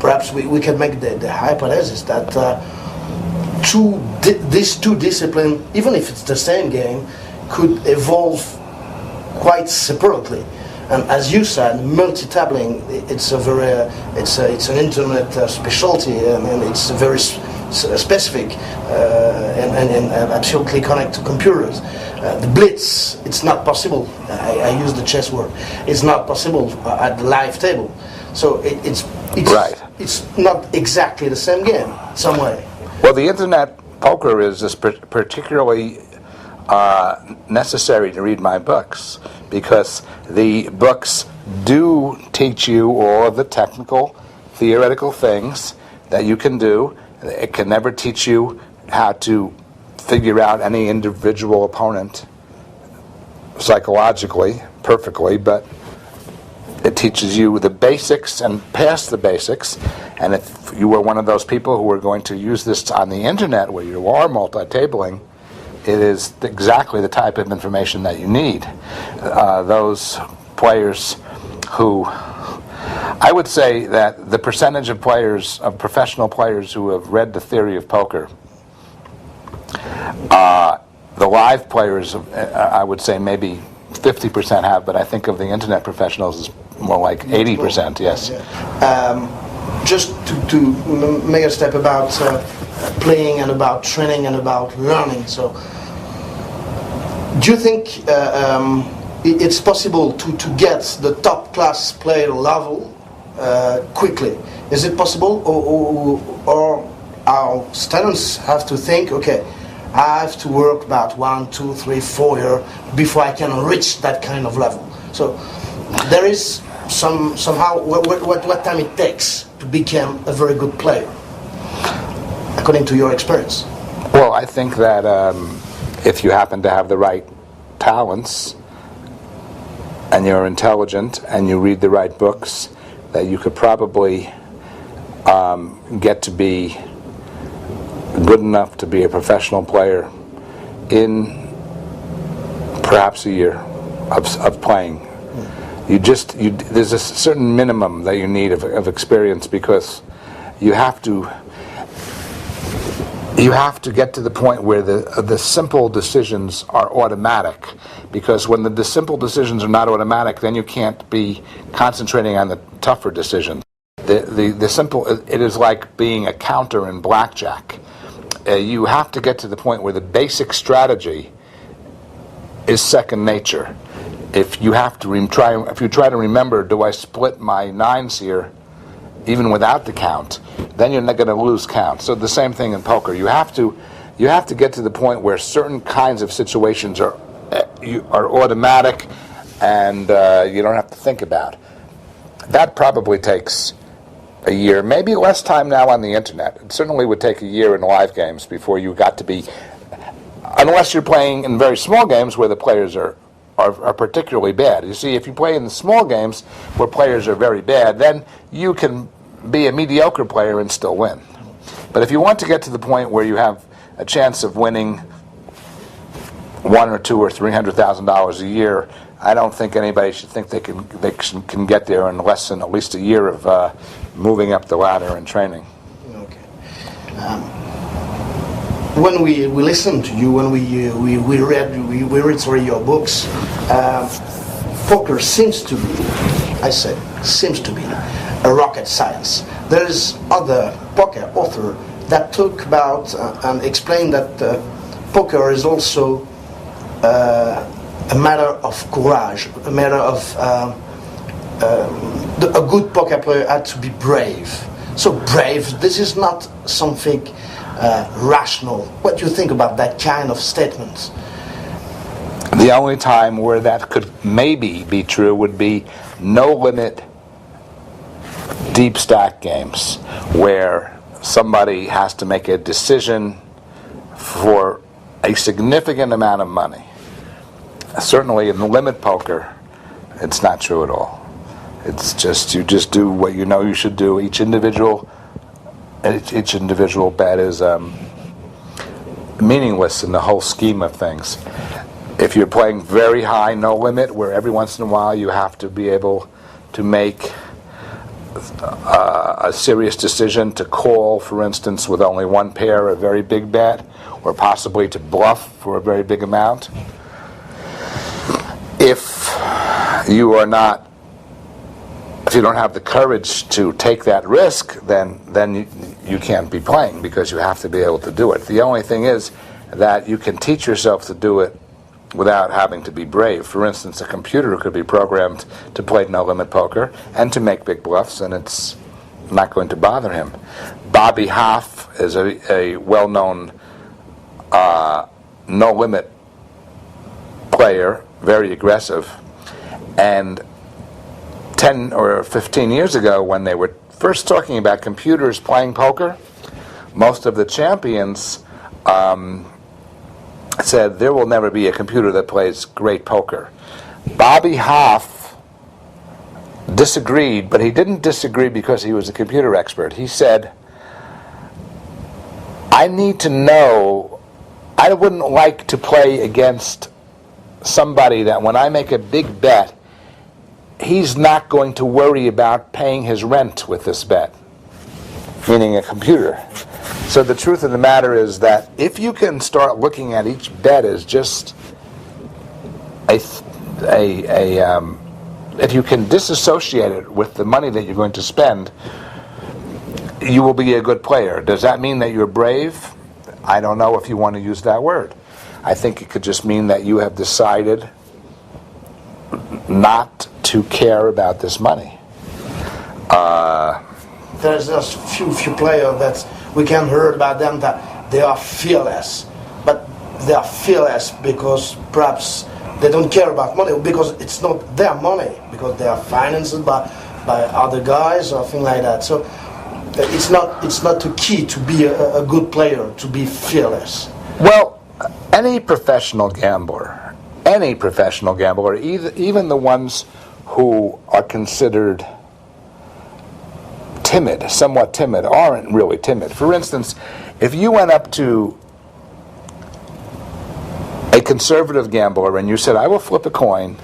perhaps we can make the hypothesis that these two disciplines, even if it's the same game, could evolve quite separately. And as you said, multi-tabling, it's an internet specialty, and it's very specific and absolutely connect to computers. The blitz, it's not possible. I use the chess word. It's not possible at the live table. So it's right. It's not exactly the same game, some way. Well, the internet poker is particularly necessary to read my books, because the books do teach you all of the technical, theoretical things that you can do. It can never teach you how to figure out any individual opponent psychologically, perfectly, but it teaches you the basics and past the basics. And if you were one of those people who are going to use this on the internet where you are multi-tabling, it is exactly the type of information that you need. Those players who, I would say that the percentage of players, of professional players who have read the theory of poker, the live players, I would say maybe 50% have, but I think of the internet professionals as more like 80%, yes. Just to make a step about playing and about training and about learning. So, do you think it's possible to get the top class player level quickly? Is it possible, or our students have to think, okay, I have to work about 1, 2, 3, 4 years before I can reach that kind of level? So there is somehow what time it takes to become a very good player, according to your experience. Well, I think that if you happen to have the right talents and you're intelligent and you read the right books, that you could probably get to be good enough to be a professional player in perhaps a year of playing. There's a certain minimum that you need of experience, because you have to get to the point where the simple decisions are automatic, because when the simple decisions are not automatic, then you can't be concentrating on the tougher decisions. The simple, it is like being a counter in blackjack. You have to get to the point where the basic strategy is second nature. If you try to remember, do I split my nines here, even without the count, then you're not going to lose count. So the same thing in poker. You have to get to the point where certain kinds of situations are automatic, and you don't have to think about. That probably takes a year, maybe less time now on the internet. It certainly would take a year in live games before you got to be, unless you're playing in very small games where the players are particularly bad. You see, if you play in the small games where players are very bad, then you can be a mediocre player and still win. But if you want to get to the point where you have a chance of winning $100,000 or $200,000 or $300,000 a year, I don't think anybody should think they can get there in less than at least a year of moving up the ladder and training. Okay. When we listen to you, when we read your books, poker seems to be a rocket science. There is other poker author that talk about and explain that poker is also a matter of courage, a matter of a good poker player had to be brave. So brave, this is not something rational. What do you think about that kind of statement? The only time where that could maybe be true would be no limit deep stack games, where somebody has to make a decision for a significant amount of money. Certainly in the limit poker, it's not true at all. It's just, you just do what you know you should do. Each individual bet is meaningless in the whole scheme of things. If you're playing very high no limit, where every once in a while you have to be able to make a serious decision to call, for instance, with only one pair, a very big bet, or possibly to bluff for a very big amount. If you don't have the courage to take that risk, then you can't be playing, because you have to be able to do it. The only thing is that you can teach yourself to do it without having to be brave. For instance, a computer could be programmed to play no-limit poker and to make big bluffs, and it's not going to bother him. Bobby Hoff is a well-known no-limit player, very aggressive, and 10 or 15 years ago, when they were first talking about computers playing poker, most of the champions said there will never be a computer that plays great poker. Bobby Hoff disagreed, but he didn't disagree because he was a computer expert. He said, I need to know, I wouldn't like to play against somebody that when I make a big bet, he's not going to worry about paying his rent with this bet, meaning a computer. So the truth of the matter is that if you can start looking at each bet as just if you can disassociate it with the money that you're going to spend, you will be a good player. Does that mean that you're brave? I don't know if you want to use that word. I think it could just mean that you have decided not to care about this money. There's just few players that we can hear about them that they are fearless, but they are fearless because perhaps they don't care about money, because it's not their money, because they are financed by other guys or things like that. So it's not the key to be a good player, to be fearless. Well, any professional gambler, even the ones who are considered timid, somewhat timid, aren't really timid. For instance, if you went up to a conservative gambler and you said, I will flip a coin,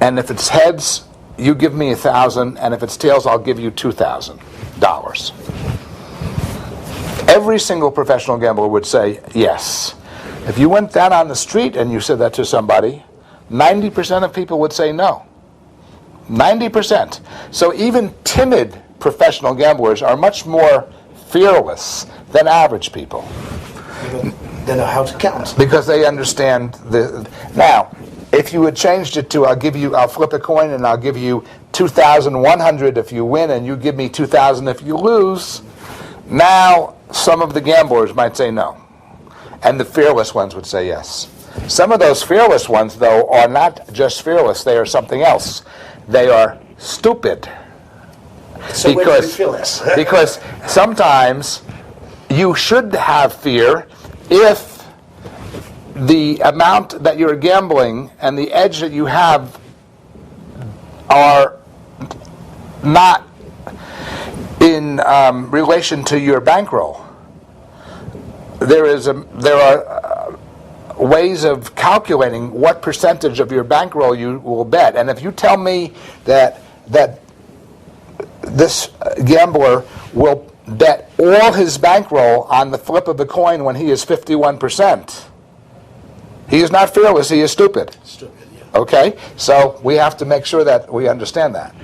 and if it's heads, you give me $1,000, and if it's tails, I'll give you $2,000. Every single professional gambler would say yes. If you went down on the street and you said that to somebody, 90% of people would say no. 90%. So even timid professional gamblers are much more fearless than average people. They know how to count. Because they understand the... Now, if you had changed it to, I'll flip a coin and I'll give you 2,100 if you win and you give me 2,000 if you lose, now some of the gamblers might say no. And the fearless ones would say yes. Some of those fearless ones, though, are not just fearless, they are something else. They are stupid. So because sometimes you should have fear if the amount that you're gambling and the edge that you have are not in relation to your bankroll. There are ways of calculating what percentage of your bankroll you will bet, and if you tell me that this gambler will bet all his bankroll on the flip of the coin when he is 51%, he is not fearless, he is stupid. Stupid, yeah. Okay? So we have to make sure that we understand that.